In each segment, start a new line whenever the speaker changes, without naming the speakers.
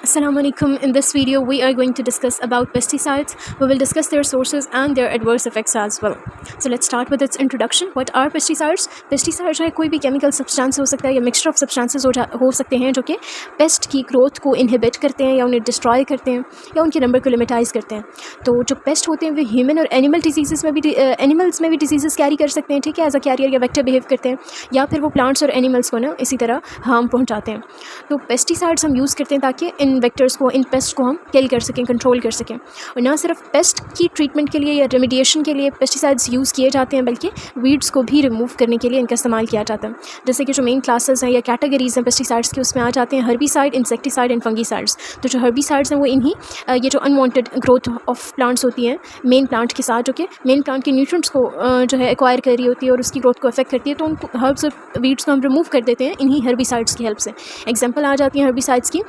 Assalamu alaikum. In this video, we are going to discuss about pesticides. We will discuss their sources and their adverse effects as well. So let's start with its introduction. What are pesticides? Pesticides है कोई भी chemical substance हो सकता है या mixture of substances हो सकते हैं जो कि pest की growth को inhibit करते हैं या उन्हें destroy करते हैं या उनके number को limitize करते हैं. तो जो pest होते हैं वे human और animal diseases में भी animals में भी diseases carry कर सकते हैं, ठीक है, as a carrier या vector behave करते हैं, या फिर वो plants और animals को ना इसी तरह harm पहुँचाते हैं. तो pesticides हम यूज़ करते हैं ताकि इन वेक्टर्स को, इन पेस्ट को हम किल कर सकें, कंट्रोल कर सकें. और ना सिर्फ पेस्ट की ट्रीटमेंट के लिए या रेमिडिएशन के लिए पेस्टिसाइड्स यूज़ किए जाते हैं, बल्कि वीड्स को भी रिमूव करने के लिए इनका इस्तेमाल किया जाता है. जैसे कि जो मेन क्लासेस हैं या कैटेगरीज़ हैं पेस्टिसाइड्स की, उसमें आ जाते हैं हर्बिसाइड, इंसेक्टिसाइड एंड फंगीसाइड्स. तो जो हर्बिसाइड्स हैं वो इन्हीं ये जो अनवांटेड ग्रोथ ऑफ प्लांट्स होती हैं मेन प्लांट के साथ, जो कि मेन प्लांट के न्यूट्रिएंट्स को जो है एक्वायर कर रही होती है और उसकी ग्रोथ को अफेक्ट करती है, तो उन हर्ब्स और वीड्स को हम रिमूव कर देते हैं इन्हीं हर्बिसाइड्स की हेल्प से. एग्जाम्पल आ जाती हैं हर्बिसाइड्स की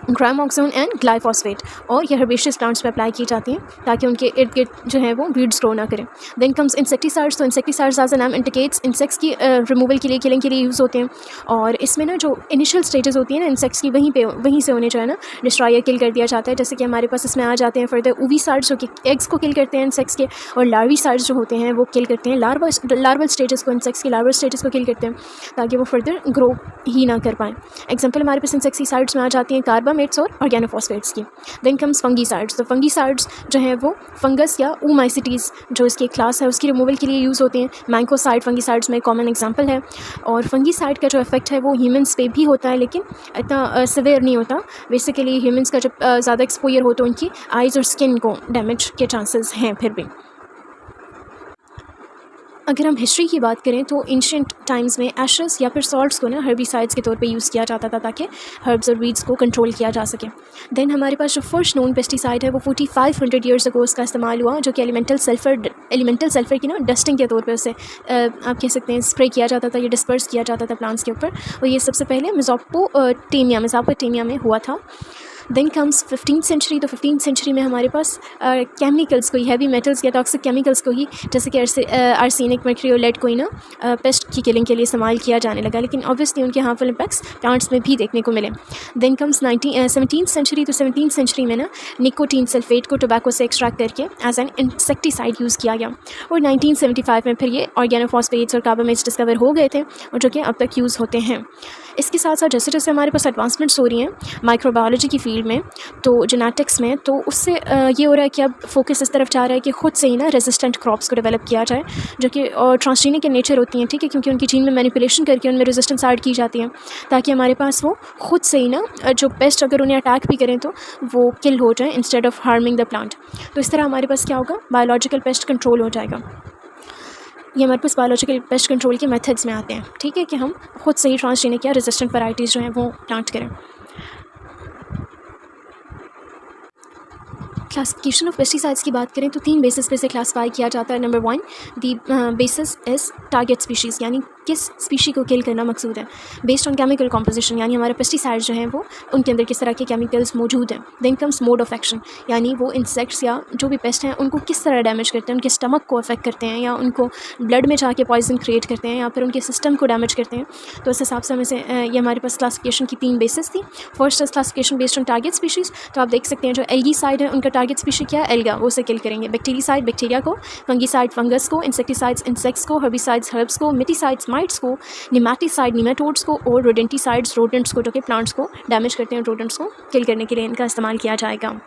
ग्रामोक्सोन एंड ग्लाइफोसफेट, और ये हर्बेशियस प्लांट्स पे अप्लाई की जाती हैं ताकि उनके इर्द गिर्द जो है वो वीड्स ग्रो ना करें. Then comes insecticides. तो insecticides as a name indicates insects की रिमूवल के लिए, किलिंग के लिए यूज़ होते हैं. और इसमें ना जो इनिशियल स्टेजेस होती हैं ना इंसेक्ट्स की, वहीं से उन्हें जो है ना डिस्ट्रॉय या किल कर दिया जाता है. जैसे कि हमारे पास इसमें आ जाते हैं फर्दर ओविसाइड्स जो कि एग्स को किल करते हैं इंसेक्ट्स के, और लार्विसाइड्स जो होते हैं वो किल करते हैं लार्वल स्टेजेस को, इंसेक्ट्स की लार्वल स्टेजेस को किल करते हैं ताकि वो फर्दर ग्रो ही ना कर पाएँ. एग्जाम्पल हमारे पास इंसेक्टिसाइड्स में आ जाती हैं कार्बामेट्स और ऑर्गेनोफॉस्फेट्स की. Then comes fungicides. तो फंगीसाइड्स जो हैं वो फंगस या ओमाइसिटीज़ जो इसकी क्लास है उसकी रिमूवल के लिए यूज़ होते हैं. मैंकोसाइड फंगीसाइड्स में कॉमन एग्जांपल है. और फंगीसाइड का जो इफेक्ट है वो ह्यूमंस पे भी होता है, लेकिन इतना सिवियर नहीं होता. बेसिकली ह्यूमंस का जब ज़्यादा एक्सपोजर हो तो उनकी आइज़ और स्किन को डैमेज के चांसेस हैं. फिर भी अगर हम हिस्ट्री की बात करें तो एंशिएंट टाइम्स में एशेस या फिर सॉल्ट्स को ना हर्बिसाइड्स के तौर पे यूज़ किया जाता था ताकि हर्ब्स और वीड्स को कंट्रोल किया जा सके. देन हमारे पास जो फर्स्ट नोन पेस्टिसाइड है वो 4500 ईयर्स अगो उसका इस्तेमाल हुआ, जो कि एलिमेंटल सल्फर की ना डस्टिंग के तौर पे उसे आप कह सकते हैं स्प्रे किया जाता था या डिस्पर्स किया जाता था प्लांट्स के ऊपर. और ये सबसे पहले मेसोपोटामिया में हुआ था. Then comes 15th century. तो 15th सेंचुरी में हमारे पास केमिकल्स को ही, हैवी मेटल्स या टॉक्सिक केमिकल्स को ही, जैसे कि आर्सेनिक, मर्क्यूरी और लेड को ही ना पेस्ट की किलिंग के लिए इस्तेमाल किया जाने लगा, लेकिन ऑब्वियसली उनके हार्मफुल इम्पैक्ट्स प्लांट्स में भी देखने को मिले. Then comes 17th century. तो 17th सेंचुरी में ना निकोटीन सल्फेट को टोबैको से एक्सट्रैक्ट करके एज एन इंसेक्टिसाइड यूज़ किया गया. और 1975 में फिर ये ऑर्गेनोफॉस्फेट्स और कार्बामेट्स डिस्कवर हो गए थे और जो कि अब तक यूज़ होते हैं. इसके साथ साथ जैसे जैसे हमारे पास एडवांसमेंट्स हो रही हैं माइक्रोबायोलॉजी की फील्ड में, तो जेनेटिक्स में, तो उससे ये हो रहा है कि अब फोकस इस तरफ जा रहा है कि ख़ुद से ही ना रेजिस्टेंट क्रॉप्स को डेवलप किया जाए जो कि ट्रांसजीनिक इन नेचर होती हैं, ठीक है, क्योंकि उनकी जीन में मैनिपुलेशन करके उनमें रेजिस्टेंस ऐड की जाती है ताकि हमारे पास वो खुद से ही ना जो पेस्ट अगर उन्हें अटैक भी करें तो वो किल हो जाए instead of harming the plant. तो इस तरह हमारे पास क्या होगा, बायोलॉजिकल पेस्ट कंट्रोल हो जाएगा. ये हमारे पास बायोलॉजिकल पेस्ट कंट्रोल के मेथड्स में आते हैं, ठीक है, कि हम खुद से ही ट्रांसजेनिक या रेजिस्टेंट वैराइटीज़ जो हैं वो प्लांट करें. क्लासिफिकेशन ऑफ पेस्टिसाइड्स की बात करें तो 3 बेसिस पे से क्लासिफाई किया जाता है. Number 1, the basis is target species, यानी किस स्पीशी को किल करना मकसूद है. बेस्ड ऑन केमिकल कॉम्पोजिशन, यानी हमारे पेस्टिसाइड्स जो हैं वो उनके अंदर किस तरह के केमिकल्स मौजूद हैं. Then comes mode of action, यानी वो इंसेक्ट्स या जो भी पेस्ट हैं उनको किस तरह डैमेज करते हैं, उनके स्टमक को अफेक्ट करते हैं या उनको ब्लड में जाके पॉइजन क्रिएट करते हैं या फिर उनके सिस्टम को डैमेज करते हैं. तो इस हिसाब से हमें से ये हमारे पास क्लासिफिकेशन की 3 बेसिस थी. First is classification based on target species. तो आप देख सकते हैं जो एल्गीसाइड है उनका टारगेट स्पीशी क्या है, एल्गा, वो उसे किल करेंगे. बैक्टीरियासाइड बैक्टीरिया को, फंगीसाइड फंगस को, इंसेक्टिसाइड्स इंसेक्ट्स को, हर्बिसाइड्स हर्ब्स को, मिटीसाइड्स माइट्स को, निमैटिसाइड निमेटोड्स को, और रोडेंटिसाइड्स रोडेंट्स को, जो कि प्लांट्स को डैमेज करते हैं. रोडेंट्स को किल करने के लिए इनका इस्तेमाल किया जाएगा.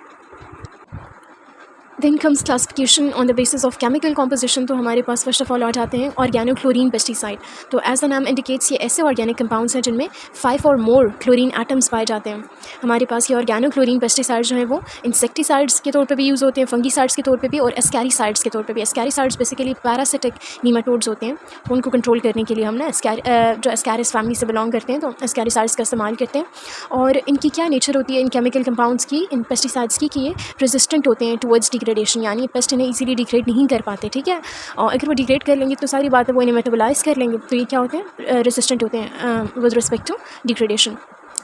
Then comes classification on the basis of chemical composition. तो हमारे पास फर्स्ट ऑफ ऑल आ जाते हैं ऑर्गेनोक्लोरीन पेस्टिसाइड. तो एज द नाम इंडिकेट्स ये ऐसे ऑर्गेनिक कंपाउंड्स हैं जिनमें 5 और मोर क्लोरीन एटम्स पाए जाते हैं. हमारे पास ये ऑर्गेनोक्लोरीन पेस्टिसाइड जो हैं वो इंसेक्टिसाइड्स के तौर पे भी यूज़ होते हैं, फंगीसाइड्स के तौर पे भी, और एस्कैरिसाइड्स के तौर पे भी. एस्कैरिसाइड्स बेसिकली पैरासिटिक नीमाटोड्स होते हैं, तो उनको कंट्रोल करने के लिए हम ना जो एस्कैरिस फैमिली से बिलोंग करते हैं तो एस्कैरिसाइड्स का इस्तेमाल करते हैं. और इनकी क्या नेचर होती है इन केमिकल कंपाउंड्स की, इन पेस्टिसाइड्स की, कि ये रेजिस्टेंट होते हैं टुवर्ड्स डिग्रेडेशन, यानी पेस्ट इन्हें इजीली डिग्रेड नहीं कर पाते, ठीक है. और अगर वो डिग्रेड कर लेंगे तो सारी बात है वो इन्हें मेटाबोलाइज कर लेंगे, तो ये क्या होते हैं, रेजिस्टेंट होते हैं विद रिस्पेक्ट टू डिग्रेडेशन.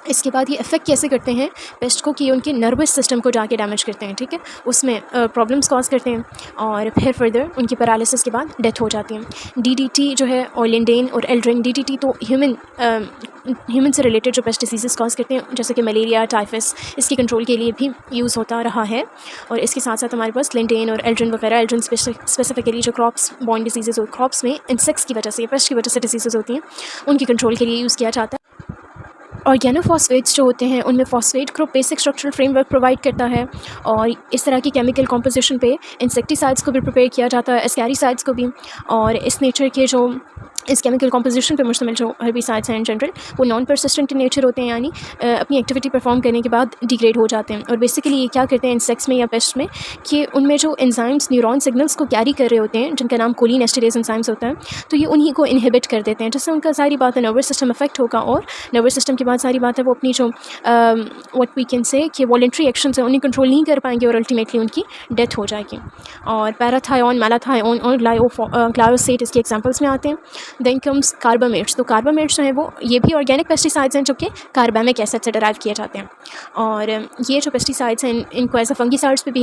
इसके बाद ये इफ़ेक्ट कैसे करते हैं पेस्ट को कि उनके नर्वस सिस्टम को जाके डैमेज करते हैं, ठीक है, उसमें प्रॉब्लम्स कॉज करते हैं और फिर फर्दर उनकी पैरालिसिस के बाद डेथ हो जाती है। डीडीटी जो है और लिंडेन और एल्ड्रिन, डीडीटी तो ह्यूमन से रिलेटेड जो पेस्ट डिसीज़ कॉज करते हैं जैसे कि मलेरिया, टाइफस, इसके कंट्रोल के लिए भी यूज़ होता रहा है। और इसके साथ साथ हमारे पास लिंडेन और एल्ड्रिन वगैरह, एल्ड्रिन स्पेसिफिकली जो क्रॉप्स बॉर्न डिसीज़ और क्रॉप्स में इंसेक्ट्स की वजह से, पेस्ट की वजह से डिसीज़ होती हैं, उनके कंट्रोल के लिए यूज़ किया जाता है। ऑर्गेनोफॉस्फेट्स जो होते हैं उनमें phosphate group basic structural framework provide करता है और इस तरह की केमिकल कॉम्पोजिशन पे इंसेक्टिसाइड्स को भी प्रिपेयर किया जाता है, एस्कैरिसाइड्स को भी। और इस नेचर के जो इस केमिकल कॉम्पोजिशन पे मुश्तमिल जो हर्बिसाइड्स हैं इन जनरल वो नॉन परसिस्टेंट इन नेचर होते हैं, यानी अपनी एक्टिविटी परफॉर्म करने के बाद डिग्रेड हो जाते हैं। और बेसिकली ये क्या करते हैं इंसेक्ट्स में या पेस्ट में कि उनमें जो एंजाइम्स न्यूरॉन सिग्नल्स को कैरी कर रहे होते हैं जिनका नाम कोलिन एस्टरेज एंजाइम्स होता है, तो ये उन्हीं को इनहिबिट कर देते हैं, जिससे उनका सारी बात है नर्वस सिस्टम अफेक्ट होगा। और नर्वस सिस्टम के बाद सारी बात है वो अपनी जो व्हाट वी कैन से कि वॉलंटरी एक्शंस हैं उन्हें कंट्रोल नहीं कर पाएंगे और अल्टीमेटली उनकी डेथ हो जाएगी। और पैराथायोन, मैलाथायोन और ग्लायोसेट इसके एग्जाम्पल्स में आते हैं। Then comes carbamates. तो कार्बामेट्स जो है वो ये भी ऑर्गेनिक पेस्टिसाइड्स हैं जो कि कार्बामिक एसिड से डराइव किए जाते हैं। और ये जो पेस्टिसाइड्स हैं इनको एज अ फंगीसाइड्स पे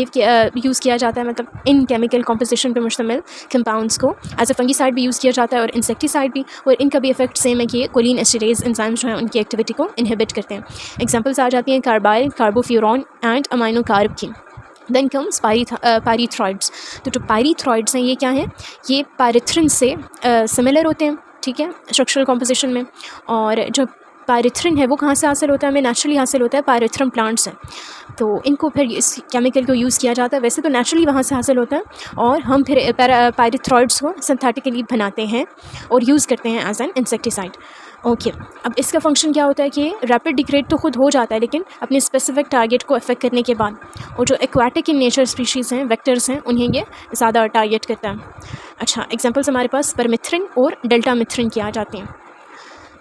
यूज़ किया जाता है, मतलब इन केमिकल कॉम्पोजिशन पे मुश्तमिल कंपाउंड्स को एज अ फंगीसाइड भी यूज़ किया जाता है और इंसेक्टिसाइड भी। और इनका भी इफेक्ट सेम है कि ये कोलिन एस्टरेज एंजाइम्स जो हैं उनकी एक्टिविटी को इनहिबिट करते हैं। एग्जाम्पल्स आ जाती हैं carbaryl, carbofuran and aminocarb की। Then comes pyrethroids. तो जो पायरीथ्रॉइड्स हैं ये क्या हैं, ये पायरेथ्रिन से सिमिलर होते हैं, ठीक है, स्ट्रक्चरल कॉम्पोजिशन में। और जो पायरेथ्रिन है वो कहाँ से हासिल होता है, हमें नेचुरली हासिल होता है, पायरेथ्रम प्लांट्स हैं। तो इनको फिर इस केमिकल को यूज़ किया जाता है, वैसे तो नेचुरली वहाँ से हासिल होता है और हम फिर पायरीथ्रॉइड्स को सिंथेटिकली बनाते हैं और यूज़ करते हैं एज एन इंसेक्टिसाइड। ओके, अब इसका फंक्शन क्या होता है कि रैपिड डिग्रेड तो खुद हो जाता है लेकिन अपने स्पेसिफिक टारगेट को अफेक्ट करने के बाद, और जो एक्वाटिक इन नेचर स्पीशीज़ हैं, वेक्टर्स हैं, उन्हें ये ज़्यादा टारगेट करता है। अच्छा, एग्जांपल्स हमारे पास परमिथ्रिन और डेल्टामिथ्रिन की आ जाती हैं।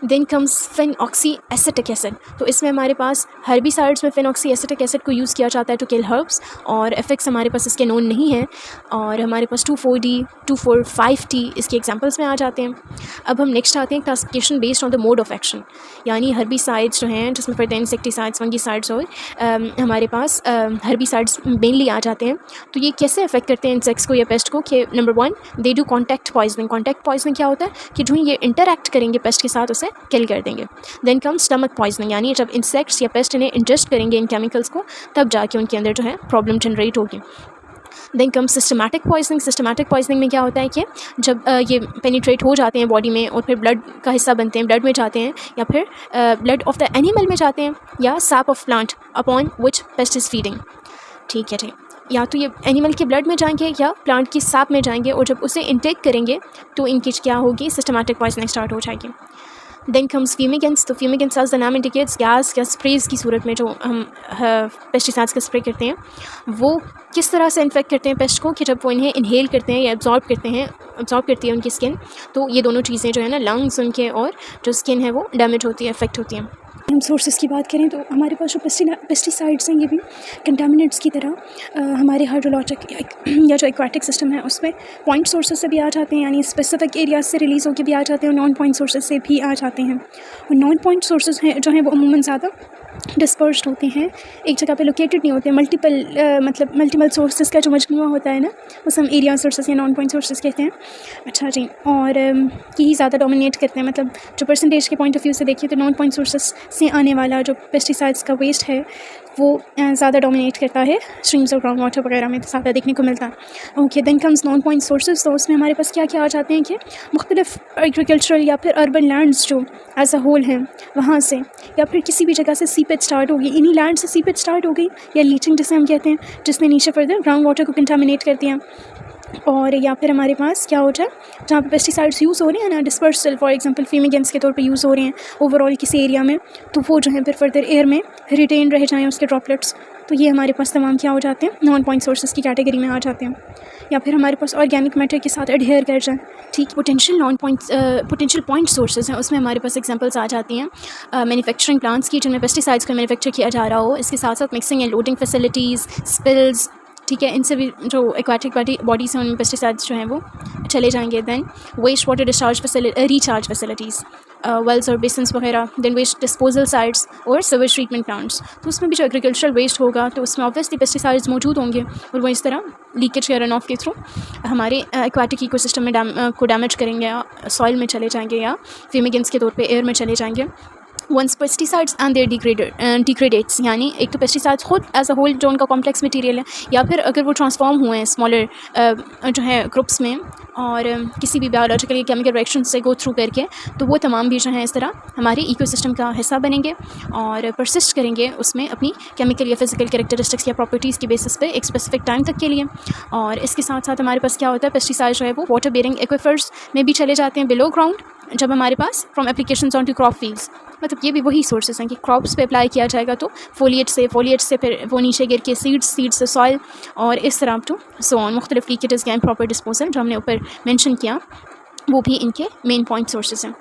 Then comes phenoxy acetic acid. तो इसमें हमारे पास हर्बिसाइड्स में फिनऑक्सी एसिटिक एसिड को यूज़ किया जाता है टू किल हर्ब्स, और इफेक्ट्स हमारे पास इसके नोन नहीं हैं। और हमारे पास 2,4-D 2,4,5-T इसके एग्जांपल्स में आ जाते हैं। अब हम नेक्स्ट आते हैं classification based on the mode of action, यानी हर्बिसाइड्स जो हैं जिसमें फिर इंसेक्टिसाइड्स, फंगीसाइड्स और हमारे पास हर्बिसाइड्स मेनली आ जाते हैं। तो ये कैसे अफेक्ट करते हैं इंसेक्ट्स को या पेस्ट को कि number 1 they do contact poisoning. Contact poisoning क्या होता है कि जो ये इंटरैक्ट करेंगे पेस्ट के साथ उसे किल कर देंगे। देन कम स्टमक पॉइजनिंग, यानी जब इंसेक्ट्स या पेस्ट इन्हें इंजेस्ट करेंगे इन केमिकल्स को तब जाके उनके अंदर जो है प्रॉब्लम जनरेट होगी। Then come systematic poisoning. Systematic poisoning में क्या होता है कि जब ये पेनिट्रेट हो जाते हैं बॉडी में और फिर ब्लड का हिस्सा बनते हैं, ब्लड में जाते हैं या फिर ब्लड ऑफ द एनिमल में जाते हैं या SAP of plant upon which paste is feeding, ठीक है, ठीक, या तो ये एनिमल के ब्लड में जाएंगे या प्लांट की सैप में जाएंगे और जब उसे इंटेक करेंगे तो इनकी क्या होगी, सिस्टमैटिक पॉइजनिंग स्टार्ट हो जाएगी। Then comes fumigants. तो फ्यूमिगेंट्स एज द नाम इंडिकेट्स गैस या स्प्रेज की सूरत में जो हम पेस्टिसाइड्स का स्प्रे करते हैं वो किस तरह से इन्फेक्ट करते हैं पेस्ट को कि जब वो इन्हें इनहेल करते हैं या एब्जॉर्ब करती है उनकी स्किन, तो ये दोनों चीज़ें जो है ना, लंग्स उनके और जो स्किन है वो डैमेज होती है, इफेक्ट होती हैं।
हम सोर्सेज की बात करें तो हमारे पास जो पेस्टिसाइड्स हैं ये भी कंटामिनेंट्स की तरह हमारे हाइड्रोलॉजिक या जो एक्वाटिक सिस्टम है उसमें पॉइंट सोर्सेज से भी आ जाते हैं, यानी स्पेसिफिक एरियाज से रिलीज़ होकर भी आ जाते हैं और नॉन पॉइंट सोर्सेज से भी आ जाते हैं। और नॉन पॉइंट सोर्सेज हैं जो हैं वो अमूमन ज़्यादा डिस्पर्स्ड होते हैं, एक जगह पे लोकेटेड नहीं होते, मल्टीपल सोर्सेज का जो मजमूआ होता है ना उस हम एरिया सोर्सेज या नॉन पॉइंट सोर्सेज कहते हैं। अच्छा जी, और यही ज़्यादा डोमिनेट करते हैं, मतलब जो परसेंटेज के पॉइंट ऑफ व्यू से देखिए तो नॉन पॉइंट सोर्सेज से आने वाला जो पेस्टिसाइड्स का वेस्ट है वो ज़्यादा डोमिनेट करता है, स्ट्रीम्स और ग्राउंड वाटर वगैरह में तो ज़्यादा देखने को मिलता है। Okay, then comes non point sources. तो उसमें हमारे पास क्या क्या आ जाते हैं कि मुख्तलिफ एग्रीकल्चरल या फिर अर्बन लैंड्स जो एज अ होल हैं वहाँ से, या फिर किसी भी जगह से सीपेज स्टार्ट होगी, इन्हीं लैंड से सीपेज स्टार्ट हो गई या लीचिंग जिसे हम कहते हैं, जिसने नीचे फर्दर ग्राउंड वाटर को कंटामिनेट कर दिया। और या फिर हमारे पास क्या होता है जहाँ पे पेस्टिसाइड्स यूज़ हो रहे हैं ना, डिस्पर्सल फॉर एग्जांपल फ्यूमिगेंट्स के तौर पे यूज़ हो रहे हैं ओवरऑल किसी एरिया में, तो वो जो है फिर फर्दर एयर में रिटेन रह जाएँ उसके ड्रॉपलेट्स, तो ये हमारे पास तमाम क्या हो जाते हैं, नॉन पॉइंट सोर्सेज की कैटेगरी में आ जाते हैं। या फिर हमारे पास ऑर्गेनिक मैटर के साथ एडहेयर कर जाए, ठीक। पोटेंशियल पॉइंट सोर्सेज हैं, उसमें हमारे पास एग्जांपल्स आ जाती हैं मैन्युफैक्चरिंग प्लांट्स की जिनमें पेस्टिसाइड्स का मैन्युफैक्चर किया जा रहा हो, इसके साथ साथ mixing and loading facilities, spills, ठीक है, इनसे भी जो एक्वाटिक बॉडीज़ हैं उनमें पेस्टिसाइड्स जो हैं वो चले जाएंगे। Then waste water recharge facilities,
wells और बेसिन्स वगैरह, देन वेस्ट डिस्पोजल साइट्स और सीवेज ट्रीटमेंट प्लांट्स। तो उसमें भी जो एग्रीकल्चरल वेस्ट होगा तो उसमें ऑब्वियसली पेस्टिसाइड्स मौजूद होंगे और वो इस तरह लीकेज या रन ऑफ के थ्रू हमारे एक्वाटिक इकोसिस्टम में को डैमेज करेंगे या सॉइल में चले जाएंगे या फ्यूमिगेंट्स के तौर पे एयर में चले जाएंगे। वंस पेस्टिसाइड्स एंड देयर डिग्रेडेट्स, यानी एक तो पेस्टिसाइड्स खुद एज अ होल जो उनका कॉम्प्लेक्स मटेरियल है, या फिर अगर वो ट्रांसफॉर्म हुए हैं स्मॉलर जो है ग्रुप्स में और किसी भी बायोलॉजिकल केमिकल रिएक्शन से गो थ्रू करके, तो वो तमाम भी जो है इस तरह हमारे इकोसिस्टम का हिस्सा बनेंगे और परसिस्ट करेंगे उसमें अपनी केमिकल या फिजिकल कैरेक्टरिस्टिक्स या प्रॉपर्टीज़ की बेसिस पे एक स्पेसिफिक टाइम तक के लिए। और इसके साथ साथ हमारे पास क्या होता है, पेस्टिसाइड जो है वो वाटर बेरिंग एक्विफर्स में भी चले जाते हैं बिलो ग्राउंड, जब हमारे पास from applications on to crop fields, मतलब ये भी वही सोर्सेज हैं कि क्रॉप्स पे अप्लाई किया जाएगा तो फोलिएट से फिर वो नीचे गिर के सीड्स से सॉइल और इस तरह टू सो ऑन मुख्तलिफ लीकेजेस या प्रॉपर डिस्पोजल जो हमने ऊपर मेंशन किया, वो भी इनके मेन पॉइंट सोर्सेज हैं।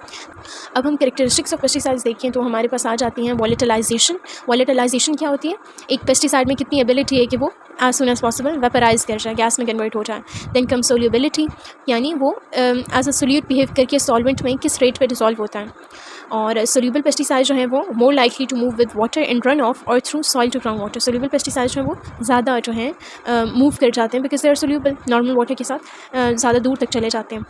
अब हम कैरेक्टरिस्टिक्स ऑफ पेस्टिसाइड्स देखें तो हमारे पास आ जाती हैं वॉलेटिलाइजेशन। वॉलेटिलाइजेशन क्या होती है, एक पेस्टिसाइड में कितनी एबिलिटी है कि वो as soon as possible vaporise कर जाए, गैस में कन्वर्ट हो जाए। देन कम सोल्यूबिलिटी, यानी वो एज अ सोल्यूट बिहेव करके सॉल्वेंट में किस रेट पे डिसॉल्व होता है। और सोल्यूबल पेस्टिसाइड जो है वो more likely to move with water in run off और through soil to ground water. Soluble pesticide जो है वो ज़्यादा जो है मूव कर जाते हैं because they are soluble, normal water के साथ ज़्यादा दूर तक चले जाते हैं,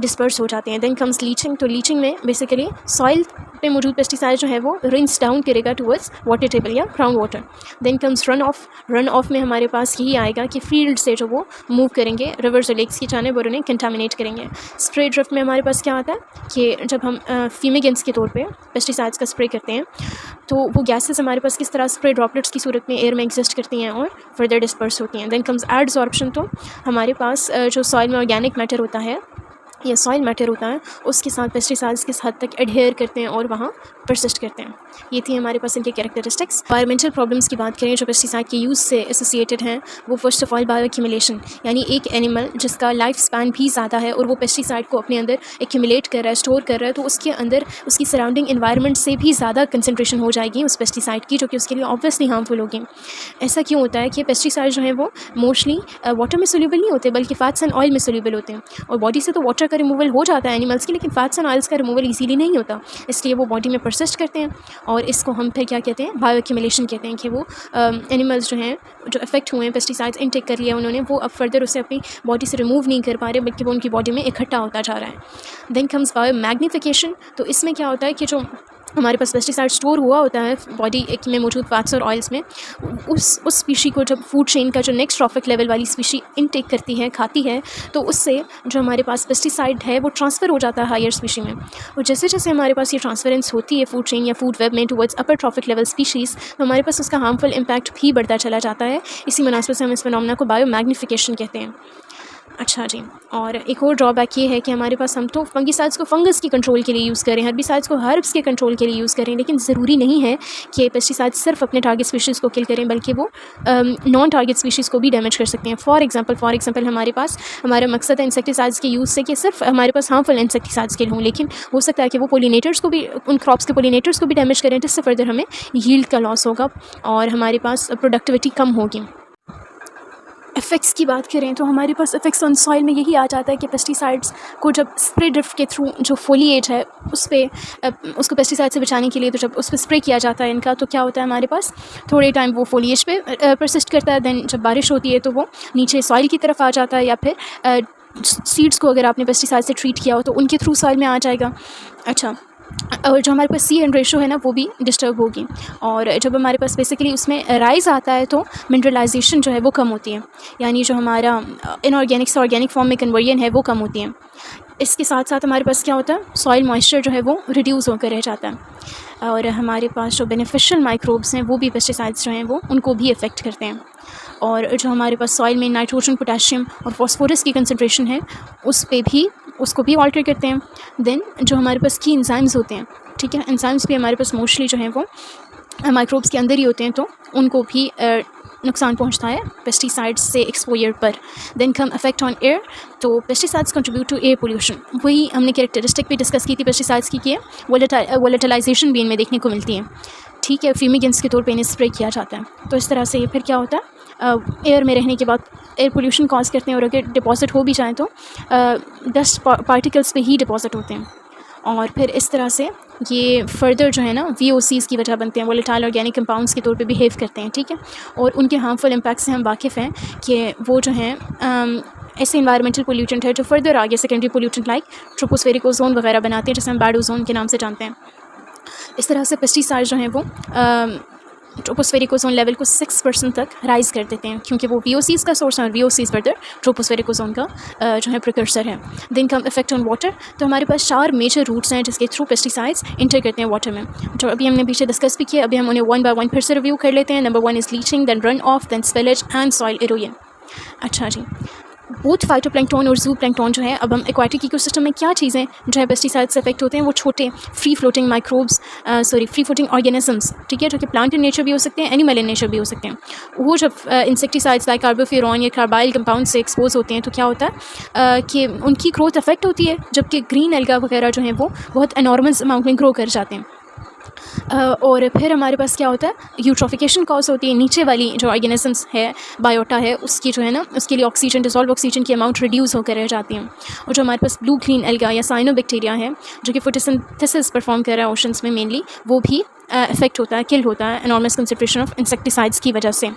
डिस्पर्स हो जाते हैं। देन कम्स लीचिंग, तो लीचिंग में बेसिकली सॉइल पे मौजूद पेस्टिसाइड जो है वो रिंस डाउन करेगा टुवर्ड्स वाटर टेबल या ground water. Then comes run off, run off में हमारे पास यही आएगा कि फील्ड से जो वो मूव करेंगे रिवर्स और लेक्स की जानिब और उन्हें कंटामिनेट करेंगे। स्प्रे ड्रिफ्ट में हमारे पास क्या आता है कि जब हम फ्यूमिगेंट्स के तौर पे पेस्टिसाइड्स का स्प्रे करते हैं तो वो गैसेस हमारे पास किस तरह स्प्रे ड्रॉपलेट्स की सूरत में एयर में एग्जिस्ट करती हैं और फर्दर डिस्पर्स होती हैं। देन कम्स एडसॉर्प्शन, तो हमारे पास जो सॉइल में ऑर्गेनिक मैटर होता है या सॉइल मैटर होता है उसके साथ पेस्टिसाइड्स किस हद तक एडहेयर करते हैं और वहाँ परसिस्ट करते हैं। ये थी हमारे पास इनके कैरेक्टरिस्टिक्स। एनवायरमेंटल प्रॉब्लम्स की बात करें जो पेस्टिसाइड के यूज़ से एसोसिएटेड हैं, वो first of all bio accumulation, यानी एक एनिमल जिसका लाइफ स्पैन भी ज़्यादा है और वो पेस्टिसाइड को अपने अंदर एक्यूमुलेट कर रहा है, स्टोर कर रहा है, तो उसके अंदर उसकी सराउंडिंग एनवायरनमेंट से भी ज़्यादा कंसनट्रेशन हो जाएगी उस पेस्टिसाइड की, जो कि उसके लिए ऑब्वियसली हार्मफुल होगी। ऐसा क्यों होता है कि पेस्टिसाइड जो है वो मोस्टली वाटर में सोल्यूबल नहीं होते बल्कि फैट्स एंड ऑयल में सोल्यूबल होते हैं, और बॉडी से तो वाटर का रिमूवल हो जाता है एनिमल्स की, लेकिन फैट्स एंड ऑयल्स का रिमूवल इजीली नहीं होता, इसलिए वो बॉडी में परसिस्ट करते हैं और इसको हम फिर क्या कहते हैं, बायो एक्यूमुलेशन कहते हैं कि वो एनिमल्स जो हैं जो इफेक्ट हुए हैं पेस्टिसाइड्स इनटेक कर लिया उन्होंने, वो अब फर्दर उसे अपनी बॉडी से रिमूव नहीं कर पा रहे बल्कि वो उनकी बॉडी में इकट्ठा होता जा रहा है। देन कम्स बायो मैग्नीफिकेशन, तो इसमें क्या होता है कि जो हमारे पास पेस्टिसाइड स्टोर हुआ होता है बॉडी में मौजूद फैट्स और ऑयल्स में, उस स्पीशी को जब फूड चेन का जो नेक्स्ट ट्रॉफिक लेवल वाली स्पीशी इनटेक करती है, खाती है, तो उससे जो हमारे पास पेस्टिसाइड है वो ट्रांसफ़र हो जाता है हायर स्पीशी में। और जैसे जैसे हमारे पास ये ट्रांसफरेंस होती है फूड चेन या फूड वेब में टुवर्ड्स अपर ट्रॉफिक लेवल स्पीशीज़, तो हमारे पास उसका हार्मफुल इम्पैक्ट भी बढ़ता चला जाता है। इसी मुनासिबत से हम इस फिनोमेना को बायो मैग्नीफिकेशन कहते हैं। अच्छा जी, और एक और ड्रॉबैक ये है कि हमारे पास हम तो फंगिसाइड्स को फंगस की कंट्रोल के लिए यूज़ करें, हर्बिसाइड्स को हर्ब्स के कंट्रोल के लिए यूज़ करें, लेकिन ज़रूरी नहीं है कि पेस्टिसाइड्स सिर्फ अपने टारगेट स्पीशीज़ को किल करें बल्कि वो नॉन टारगेट स्पीशीज़ को भी डैमेज कर सकते हैं। फॉर एग्जांपल हमारे पास हमारा मकसद है इंसेक्टिसाइड्स के यूज़ से कि सिर्फ हमारे पास हार्मफुल इंसेक्टिसाइड्स किल हों, लेकिन हो सकता है कि वो पोलिनेटर्स को भी, उन क्रॉप्स के पोलिनेटर्स को भी डैमेज करें, जिससे फर्दर हमें यील्ड का लॉस होगा और हमारे पास प्रोडक्टिविटी कम होगी। इफ़ेक्ट्स की बात करें तो हमारे पास इफ़ेक्ट्स ऑन सॉइल में यही आ जाता है कि पेस्टिसाइड्स को जब स्प्रे ड्रिफ्ट के थ्रू जो फोलिएट है उस पर उसको पेस्टिसाइड से बचाने के लिए तो जब उस पर स्प्रे किया जाता है इनका, तो क्या होता है हमारे पास थोड़े टाइम वो फोलिएज पे परसिस्ट करता है, देन जब बारिश होती है तो वो नीचे सॉइल की तरफ आ जाता है, या फिर सीड्स को अगर आपने पेस्टिसाइड से ट्रीट किया हो तो उनके थ्रू सॉइल में आ जाएगा। अच्छा, और जो हमारे पास सी एंड रेशो है ना वो भी डिस्टर्ब होगी, और जब हमारे पास बेसिकली उसमें राइज आता है तो मिनरलाइजेशन जो है वो कम होती है, यानी जो हमारा इनऑर्गेनिक से ऑर्गेनिक फॉर्म में कन्वर्जन है वो कम होती है। इसके साथ साथ हमारे पास क्या होता है, सॉइल मॉइस्चर जो है वो रिड्यूस होकर रह जाता है, और हमारे पास जो बेनिफिशियल माइक्रोब्स हैं वो भी पेस्टिसाइड्स जो हैं वो उनको भी इफ़ेक्ट करते हैं, और जो हमारे पास सॉइल में नाइट्रोजन, पोटेशियम और फॉस्फोरस की कंसंट्रेशन है उसको भी ऑल्टर करते हैं। देन जो हमारे पास की एंजाइम्स होते हैं, ठीक है, एंजाइम्स भी हमारे पास मोस्टली जो हैं वो माइक्रोब्स के अंदर ही होते हैं, तो उनको भी नुकसान पहुंचता है पेस्टिसाइड्स से एक्सपोजर पर। Then come effect on air, तो pesticides contribute to air pollution, वही हमने कैरेक्टरिस्टिक भी डिस्कस की थी पेस्टिसाइड्स की है, वोलेटिलाइजेशन भी इनमें देखने को मिलती है, ठीक है, फ्यूमिगेंट्स के तौर पे इन्हें स्प्रे किया जाता है। तो इस तरह से फिर क्या होता है, एयर में रहने के बाद एयर पोल्यूशन कॉज करते हैं, और अगर डिपॉजिट हो भी जाए तो डस्ट पार्टिकल्स पे ही डिपॉजिट होते हैं। और फिर इस तरह से ये फर्दर जो है ना VOCs की वजह बनते हैं, वोलेटाइल ऑर्गेनिक कंपाउंड्स के तौर पे बिहेव करते हैं, ठीक है। और उनके हार्मफुल इम्पैक्ट से हम वाकिफ़ हैं कि वो जो हैं ऐसे इन्वायरमेंटल पोल्यूटेंट है जो फर्दर आगे secondary pollutant like tropospheric ozone वगैरह बनाते हैं, जिसे हम बैड ओजोन के नाम से जानते हैं। इस तरह से पेस्टिसाइड जो हैं वो ट्रोपोस्फेरिक ओजोन लेवल को 6% तक राइज़ कर देते हैं, क्योंकि वो VOCs का सोर्स है और VOCs फर्दर ट्रोपोस्फेरिक ओजोन का जो है प्रिकर्सर है। Then come effect on water. तो हमारे पास 4 मेजर रूट्स हैं जिसके थ्रू पेस्टिसाइड्स इंटर करते हैं वाटर में, जो अभी हमने पीछे डिस्कस भी किया। अभी हम उन्हें 1 बाय 1 फिर से रिव्यू कर लेते हैं। Number 1 is leaching, then run off, then spillage and soil erosion. अच्छा जी, बोथ फाइटोप्लैंक्टन और ज़ूप्लैंक्टन जो है, अब हम एक्वाटिक इकोसिस्टम में क्या चीज़ें जो है पेस्टिसाइड से अफेक्ट होते हैं, वो छोटे free floating microbes free floating organisms, ठीक है, जो कि प्लांट इन नेचर भी हो सकते हैं, एनिमल इन नेचर भी हो सकते हैं। वो जब इंसेक्टिसाइड्स लाइक कार्बोफ्यूरॉन या कार्बाइल कंपाउंड से एक्सपोज होते हैं तो क्या होता है कि उनकी ग्रोथ अफेक्ट होती है, जबकि ग्रीन एल्गा वगैरह जो हैं वो बहुत एनॉर्मस अमाउंट में ग्रो कर जाते हैं। और फिर हमारे पास क्या होता है, यूट्रोफिकेशन कॉज होती है, नीचे वाली जो ऑर्गेनिजम्स है, बायोटा है, उसकी जो है ना, उसके लिए ऑक्सीजन, डिसॉल्व ऑक्सीजन की अमाउंट रिड्यूस होकर रह जाती हैं। और जो हमारे पास ब्लू ग्रीन एल्गा या साइनोबैक्टीरिया है जो कि फोटोसिंथेसिस परफॉर्म कर रहा है ओशंस में मेनली, वो भी इफेक्ट होता है, किल होता है एनॉर्मस कंसंट्रेशन ऑफ इंसेक्टिसाइड्स की वजह से।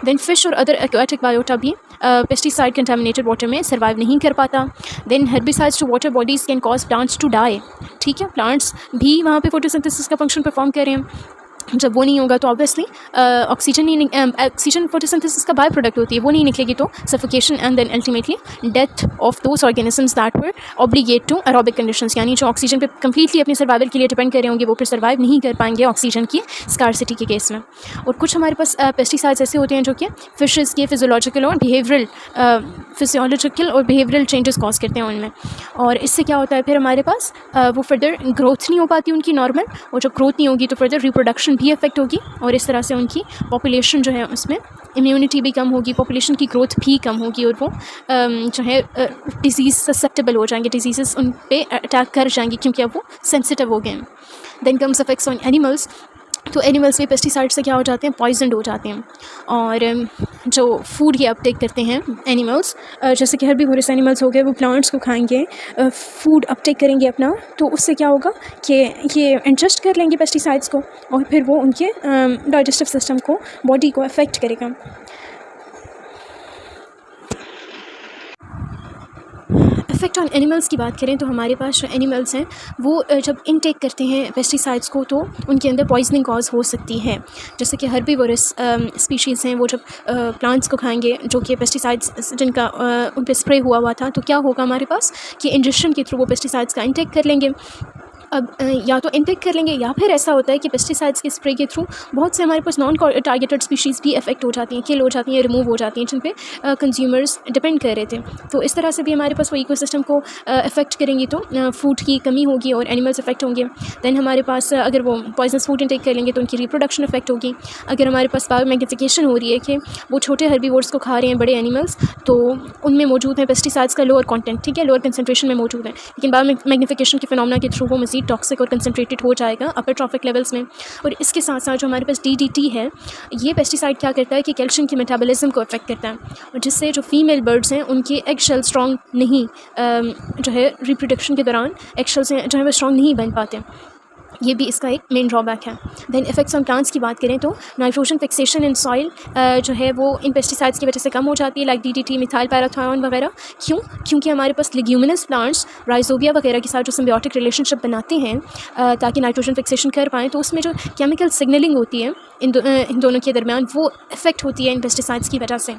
देन फिश और अदर एक्वाटिक बायोटा भी पेस्टिसाइड कंटामिनेटेड वाटर में सर्वाइव नहीं कर पाता। Then herbicides to water bodies can cause plants to die, ठीक है, प्लांट्स भी वहाँ पे फोटोसिंथेसिस का फंक्शन परफॉर्म कर रहे हैं। जब वो नहीं होगा तो ऑब्वियसली ऑक्सीजन फोटोसिंथेसिस का बाय प्रोडक्ट होती है, वो नहीं निकलेगी तो suffocation and then ultimately death of those organisms that were obligate to aerobic conditions, यानी जो ऑक्सीजन पे कम्प्लीटली अपने सर्वाइवल के लिए डिपेंड कर रहे होंगे वो फिर सर्वाइव नहीं कर पाएंगे ऑक्सीजन की स्कार्सिटी के केस में। और कुछ हमारे पास पेस्टिसाइड्स ऐसे होते हैं जो कि फिशेस के फिजियोलॉजिकल और बिहेवियरल चेंजेस कॉज करते हैं उनमें, और इससे क्या होता है फिर हमारे पास वो फर्दर ग्रोथ नहीं हो पाती उनकी नॉर्मल, और जब ग्रोथ नहीं होगी तो फर्दर रिप्रोडक्शन भी इफेक्ट होगी, और इस तरह से उनकी पॉपुलेशन जो है उसमें इम्यूनिटी भी कम होगी, पॉपुलेशन की ग्रोथ भी कम होगी, और वो जो है डिजीज़ ससेप्टेबल हो जाएंगे, डिजीज़ उन पे अटैक कर जाएंगी क्योंकि अब वो सेंसिटिव हो गए हैं। Then comes effects on animals. तो एनिमल्स भी पेस्टिसाइड से क्या हो जाते हैं, पॉइजनड हो जाते हैं, और जो फूड ये अपटेक करते हैं एनिमल्स, जैसे कि हेर्बीवोरस एनिमल्स हो गए, वो प्लांट्स को खाएंगे, फूड अपटेक करेंगे अपना, तो उससे क्या होगा कि ये एडजस्ट कर लेंगे पेस्टिसाइड्स को, और फिर वो उनके डाइजेस्टिव सिस्टम को, बॉडी को अफेक्ट करेगा। इफेक्ट ऑन एनिमल्स की बात करें तो हमारे पास जो एनिमल्स हैं वो जब इनटेक करते हैं पेस्टिसाइड्स को तो उनके अंदर पॉइजनिंग कॉज हो सकती है। जैसे कि हेर्बीवोरस स्पीशीज़ हैं, वो जब प्लांट्स को खाएंगे जो कि पेस्टिसाइड्स जिनका उन पर स्प्रे हुआ था, तो क्या होगा हमारे पास कि इंजेक्शन के थ्रू वो पेस्टिसाइड्स का इनटेक कर लेंगे। अब या तो इनटेक कर लेंगे, या फिर ऐसा होता है कि पेस्टिसाइड्स के स्प्रे के थ्रू बहुत से हमारे पास नॉन टारगेटेड स्पीशीज़ भी अफेक्ट हो जाती हैं, किल हो जाती हैं, रिमूव हो जाती हैं, जिन पे कंज्यूमर्स डिपेंड कर रहे थे। तो इस तरह से भी हमारे पास वो इकोसिस्टम को अफेक्ट करेंगी, तो फूड की कमी होगी और एनिमल्स अफेक्ट होंगे। दैन हमारे पास अगर वो पॉइजनस फूड इनटेक कर लेंगे तो उनकी रिप्रोडक्शन अफेक्ट होगी। अगर हमारे पास बायोमैग्निफिकेशन हो रही है कि वो छोटे हेर्बीवोर्स को खा रहे हैं बड़े एनिमल्स, तो उनमें मौजूद है पेस्टिसाइड्स का लोअर कॉन्टेंट, ठीक है, लोअर कंसनट्रेशन में मौजूद है, लेकिन बायोमैग्निफिकेशन के फिनोमेना के थ्रू वो मज़ीद टॉक्सिक और कंसनट्रेटेड हो जाएगा अपर ट्रॉफिक लेवल्स में। और इसके साथ साथ जो हमारे पास DDT है, ये पेस्टिसाइड क्या करता है कि कैल्शियम की मेटाबॉलिज्म को अफेक्ट करता है, और जिससे जो फीमेल बर्ड्स हैं उनके एग शेल स्ट्रॉन्ग नहीं जो है रिप्रोडक्शन के दौरान एग शेल्स जो है वो स्ट्रॉन्ग नहीं बन पाते। ये भी इसका एक मेन ड्रॉबैक है। देन इफेक्ट्स ऑन प्लांट्स की बात करें तो नाइट्रोजन फिक्सेशन इन सॉइल जो है वो इन पेस्टिसाइड्स की वजह से कम हो जाती है, लाइक DDT, मिथाइल पैराथायोन वगैरह। क्यों? क्योंकि हमारे पास लेग्यूमिनस प्लांट्स राइजोबिया वगैरह के साथ जो सिम्बियोटिक रिलेशनशिप बनाते हैं ताकि नाइट्रोजन फिक्सेशन कर पाएँ, तो उसमें जो केमिकल सिग्नलिंग होती है इन दोनों के दरमियान, वो इफेक्ट होती है इन पेस्टिसाइड्स की वजह से।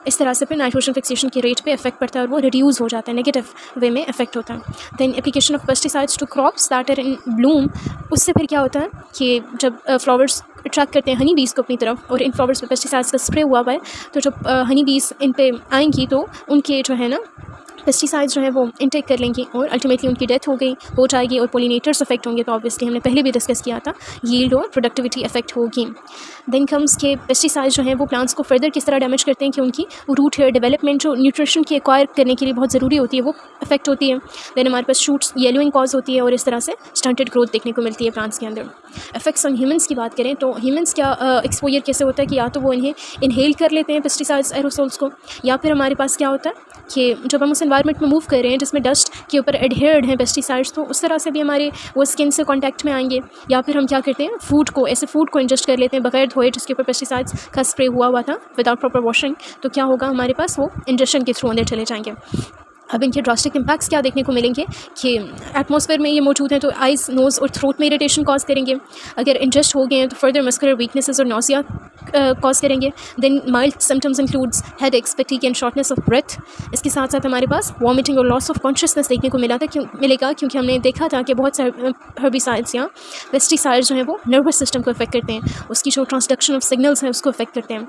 इस तरह से फिर नाइट्रोजन फिक्सेशन के रेट पे इफेक्ट पड़ता है और वो रिड्यूस हो जाता है, नेगेटिव वे में इफेक्ट होता है। Then application of pesticides to crops that are in bloom, उससे फिर क्या होता है कि जब फ्लावर्स अट्रैक्ट करते हैं हनी बीज़ को अपनी तरफ, और इन फ्लावर्स पे पेस्टिसाइड्स का स्प्रे हुआ है, तो जब हनी बीज़ इन पे आएंगी तो उनके जो है ना पेस्टिसाइड्स जो है वो इनटेक कर लेंगी, और अल्टीमेटली उनकी डेथ हो जाएगी, और पोलिनेटर्स अफेक्ट होंगे, तो ऑब्वियसली हमने पहले भी डिस्कस किया था, यील्ड और प्रोडक्टिविटी अफेक्ट होगी। देन कम्स के पेस्टिसाइड्स जो हैं वो प्लांट्स को फर्दर किस तरह डैमेज करते हैं कि उनकी रूट हेयर डेवलपमेंट जो न्यूट्रिशन की एक्वायर करने के लिए बहुत ज़रूरी होती है वो अफेक्ट होती है। देन हमारे पास शूट्स येलोइंग कॉज होती है, और इस तरह से स्टंटेड ग्रोथ देखने को मिलती है प्लांट्स के अंदर। इफेक्ट्स ऑन ह्यूमंस की बात करें तो ह्यूमंस क्या एक्सपोजर कैसे होता है कि या तो वो इन्हें इनहेल कर लेते हैं पेस्टिसाइड्स एरोसोल्स को, या फिर हमारे पास क्या होता है कि जब हम उस एनवायरनमेंट में मूव कर रहे हैं जिसमें डस्ट के ऊपर एडहेयर्ड हैं पेस्टिसाइड्स, तो उस तरह से भी हमारे वो स्किन से कांटेक्ट में आएंगे। या फिर हम क्या करते हैं, फूड को इंजेस्ट कर लेते हैं बगैर धोए, जिसके ऊपर पेस्टिसाइड्स का स्प्रे हुआ था विदाउट प्रॉपर वॉशिंग, तो क्या होगा, हमारे पास वो इंजेक्शन के थ्रू अंदर चले जाएंगे। अब इनके ड्रास्टिक इम्पैक्ट्स क्या देखने को मिलेंगे कि एटमॉस्फेयर में ये मौजूद हैं तो आइज़, नोज़ और थ्रोट में इरिटेशन कॉज करेंगे। अगर इंजेस्ट हो गए हैं तो फर्दर मस्कुलर वीकनेसेस और नौसिया कॉज करेंगे। Then mild symptoms includes headaches, fatigue and shortness of breath. इसके साथ साथ हमारे पास वॉमिटिंग और लॉस ऑफ कॉन्शियसनेस देखने को मिलेगा, क्योंकि हमने देखा था कि बहुत सारे हर्बिसाइड्स या पेस्टिसाइड्स जो हैं वो नर्वस सिस्टम को इफेक्ट करते हैं, उसकी जो ट्रांसडक्शन ऑफ सिग्नल्स हैं उसको इफेक्ट करते हैं।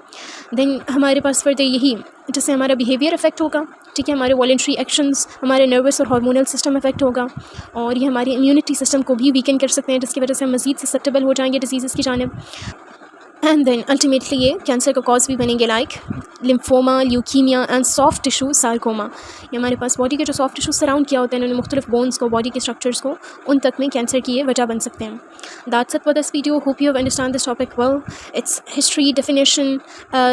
देन हमारे पास फर्दर यही जिससे हमारा बिहेवियर इफेक्ट होगा, ठीक है, हमारे वॉलेंट्री एक्शंस, हमारे नर्वस और हार्मोनल सिस्टम इफेक्ट होगा, और ये हमारी इम्यूनिटी सिस्टम को भी वीकन कर सकते हैं, जिसकी वजह से हम मज़ीद ससेप्टेबल हो जाएंगे डिजीज़ की जानिब। एंड देन अल्टीमेटली ये कैंसर का कॉज भी बनेंगे, like lymphoma, leukaemia and soft tissue sarcoma. ये हमारे पास बॉडी के जो सॉफ्ट टिशू सराउंड किया होता है इन्होंने मुख्तलिफ बोन्स को, बॉडी के स्ट्रक्चर्स को, उन तक में कैंसर की ये वजह बन सकते हैं। That's it for this video, hope you have understand this topic well, it's history, definition,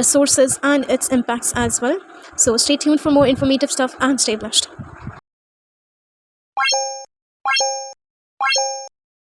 sources and its impacts as well. So stay tuned for more informative stuff and stay blessed.